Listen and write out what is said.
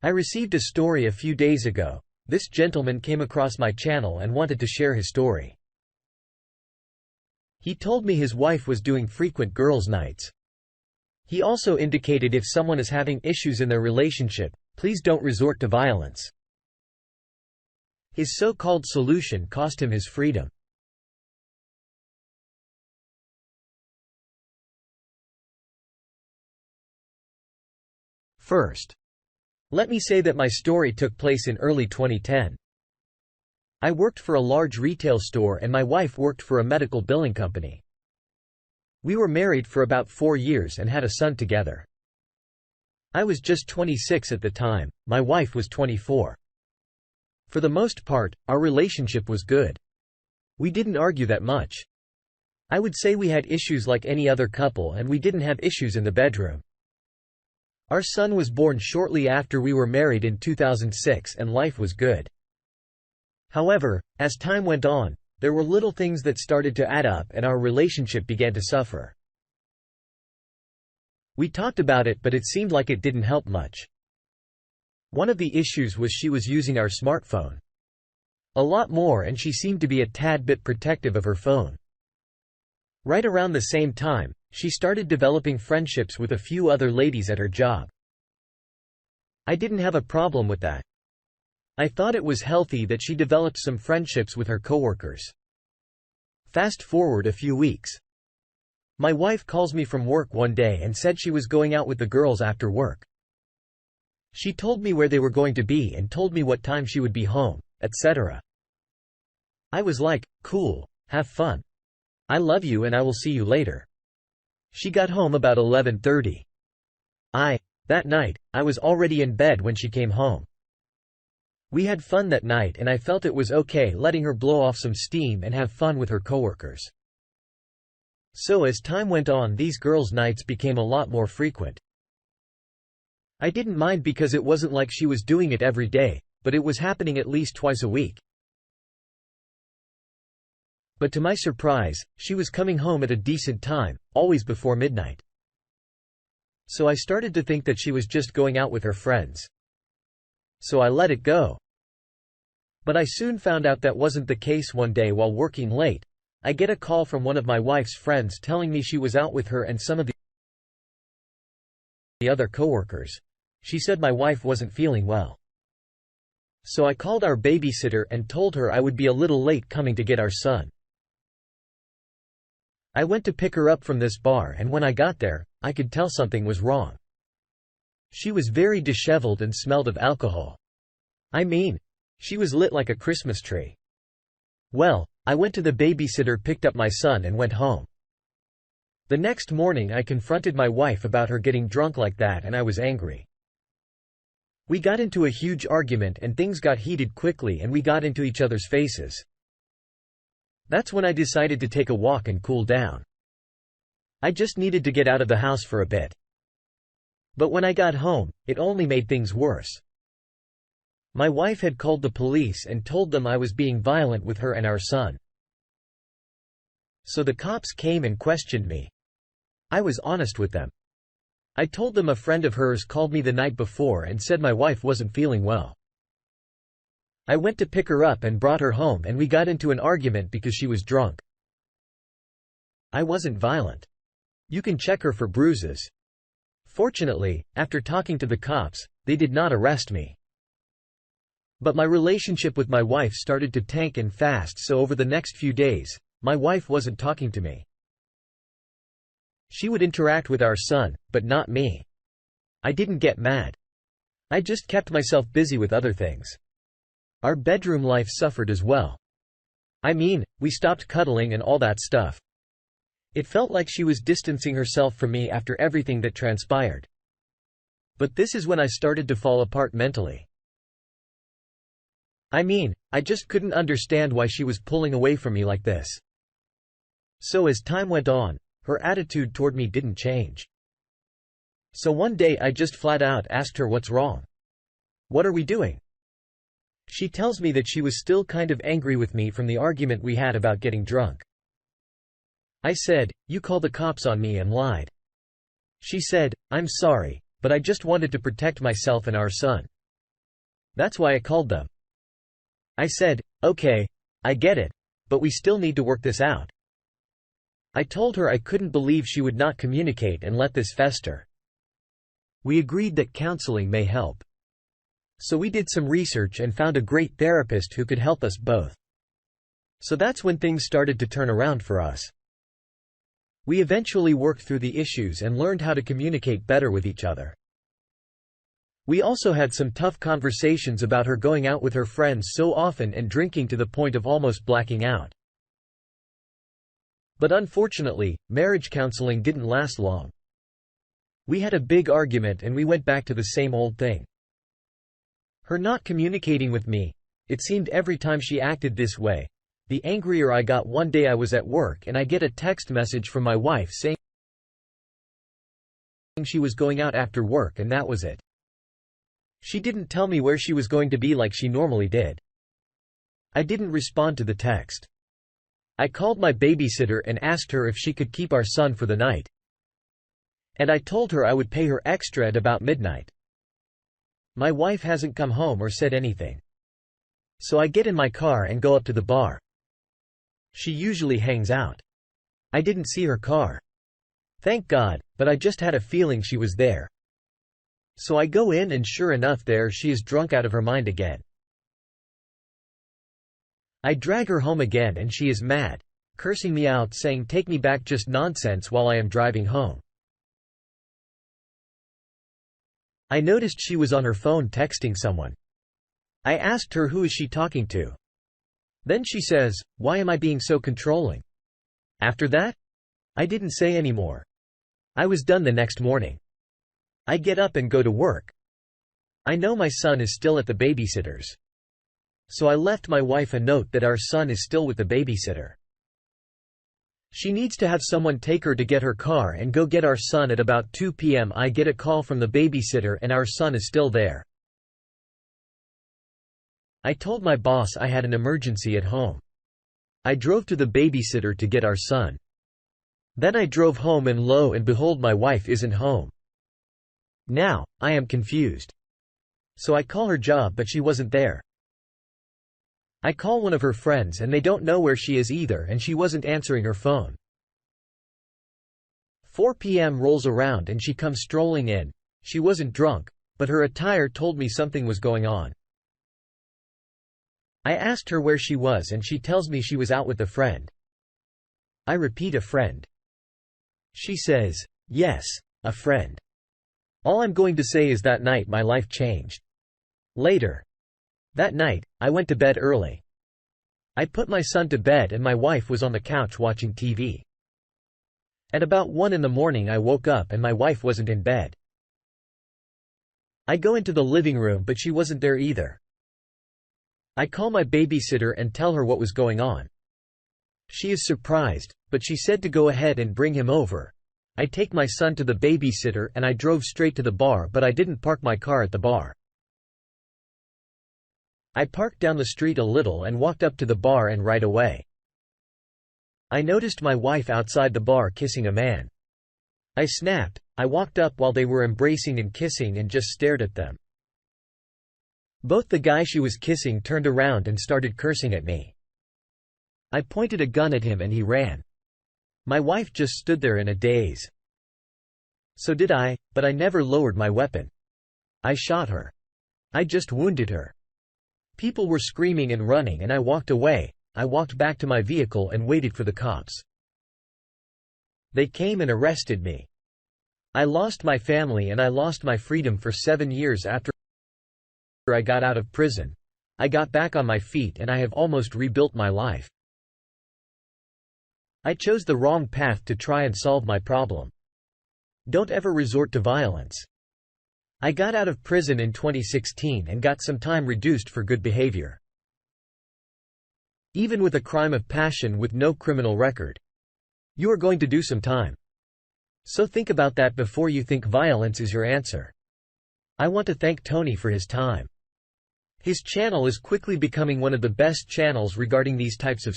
I received a story a few days ago. This gentleman came across my channel and wanted to share his story. He told me his wife was doing frequent girls' nights. He also indicated if someone is having issues in their relationship, please don't resort to violence. His so-called solution cost him his freedom. First, let me say that my story took place in early 2010. I worked for a large retail store and my wife worked for a medical billing company. We were married for about 4 years and had a son together. I was just 26 at the time, my wife was 24. For the most part, our relationship was good. We didn't argue that much. I would say we had issues like any other couple, and we didn't have issues in the bedroom. Our son was born shortly after we were married in 2006 and life was good. However, as time went on, there were little things that started to add up and our relationship began to suffer. We talked about it, but it seemed like it didn't help much. One of the issues was she was using our smartphone a lot more, and she seemed to be a tad bit protective of her phone. Right around the same time, she started developing friendships with a few other ladies at her job. I didn't have a problem with that. I thought it was healthy that she developed some friendships with her coworkers. Fast forward a few weeks. My wife calls me from work one day and said she was going out with the girls after work. She told me where they were going to be and told me what time she would be home, etc. I was like, cool, have fun. I love you and I will see you later. She got home about 11:30. That night, I was already in bed when she came home. We had fun that night and I felt it was okay letting her blow off some steam and have fun with her coworkers. So as time went on, these girls' nights became a lot more frequent. I didn't mind because it wasn't like she was doing it every day, but it was happening at least twice a week. But to my surprise, she was coming home at a decent time, always before midnight. So I started to think that she was just going out with her friends. So I let it go. But I soon found out that wasn't the case. One day while working late, I get a call from one of my wife's friends telling me she was out with her and some of the other coworkers. She said my wife wasn't feeling well. So I called our babysitter and told her I would be a little late coming to get our son. I went to pick her up from this bar, and when I got there, I could tell something was wrong. She was very disheveled and smelled of alcohol. I mean, she was lit like a Christmas tree. Well, I went to the babysitter, picked up my son and went home. The next morning I confronted my wife about her getting drunk like that and I was angry. We got into a huge argument and things got heated quickly and we got into each other's faces. That's when I decided to take a walk and cool down. I just needed to get out of the house for a bit. But when I got home, it only made things worse. My wife had called the police and told them I was being violent with her and our son. So the cops came and questioned me. I was honest with them. I told them a friend of hers called me the night before and said my wife wasn't feeling well. I went to pick her up and brought her home and we got into an argument because she was drunk. I wasn't violent. You can check her for bruises. Fortunately, after talking to the cops, they did not arrest me. But my relationship with my wife started to tank and fast, so over the next few days, my wife wasn't talking to me. She would interact with our son, but not me. I didn't get mad. I just kept myself busy with other things. Our bedroom life suffered as well. I mean, we stopped cuddling and all that stuff. It felt like she was distancing herself from me after everything that transpired. But this is when I started to fall apart mentally. I mean, I just couldn't understand why she was pulling away from me like this. So as time went on, her attitude toward me didn't change. So one day I just flat out asked her what's wrong. What are we doing? She tells me that she was still kind of angry with me from the argument we had about getting drunk. I said, you called the cops on me and lied. She said, I'm sorry, but I just wanted to protect myself and our son. That's why I called them. I said, "Okay, I get it, but we still need to work this out." I told her I couldn't believe she would not communicate and let this fester. We agreed that counseling may help. So we did some research and found a great therapist who could help us both. So that's when things started to turn around for us. We eventually worked through the issues and learned how to communicate better with each other. We also had some tough conversations about her going out with her friends so often and drinking to the point of almost blacking out. But unfortunately, marriage counseling didn't last long. We had a big argument and we went back to the same old thing. Her not communicating with me, it seemed every time she acted this way, the angrier I got. One day I was at work and I get a text message from my wife saying she was going out after work, and that was it. She didn't tell me where she was going to be like she normally did. I didn't respond to the text. I called my babysitter and asked her if she could keep our son for the night. And I told her I would pay her extra at about midnight. My wife hasn't come home or said anything. So I get in my car and go up to the bar. She usually hangs out. I didn't see her car. Thank God, but I just had a feeling she was there. So I go in and sure enough there she is, drunk out of her mind again. I drag her home again and she is mad, cursing me out, saying take me back, just nonsense, while I am driving home. I noticed she was on her phone texting someone. I asked her who is she talking to. Then she says, "Why am I being so controlling?" After that, I didn't say any more. I was done the next morning. I get up and go to work. I know my son is still at the babysitter's. So I left my wife a note that our son is still with the babysitter. She needs to have someone take her to get her car and go get our son at about 2 p.m. I get a call from the babysitter and our son is still there. I told my boss I had an emergency at home. I drove to the babysitter to get our son. Then I drove home and lo and behold, my wife isn't home. Now, I am confused. So I call her job, but she wasn't there. I call one of her friends and they don't know where she is either, and she wasn't answering her phone. 4 p.m. rolls around and she comes strolling in. She wasn't drunk, but her attire told me something was going on. I asked her where she was and she tells me she was out with a friend. I repeat, a friend? She says, yes, a friend. All I'm going to say is that night my life changed. Later. That night, I went to bed early. I put my son to bed and my wife was on the couch watching TV. At about 1 in the morning I woke up and my wife wasn't in bed. I go into the living room but she wasn't there either. I call my babysitter and tell her what was going on. She is surprised, but she said to go ahead and bring him over. I take my son to the babysitter and I drove straight to the bar, but I didn't park my car at the bar. I parked down the street a little and walked up to the bar, and right away I noticed my wife outside the bar kissing a man. I snapped. I walked up while they were embracing and kissing and just stared at them. Both the guy she was kissing turned around and started cursing at me. I pointed a gun at him and he ran. My wife just stood there in a daze. So did I, but I never lowered my weapon. I shot her. I just wounded her. People were screaming and running and I walked away. I walked back to my vehicle and waited for the cops. They came and arrested me. I lost my family and I lost my freedom for 7 years. After I got out of prison, I got back on my feet and I have almost rebuilt my life. I chose the wrong path to try and solve my problem. Don't ever resort to violence. I got out of prison in 2016 and got some time reduced for good behavior. Even with a crime of passion with no criminal record, you are going to do some time. So think about that before you think violence is your answer. I want to thank Tony for his time. His channel is quickly becoming one of the best channels regarding these types of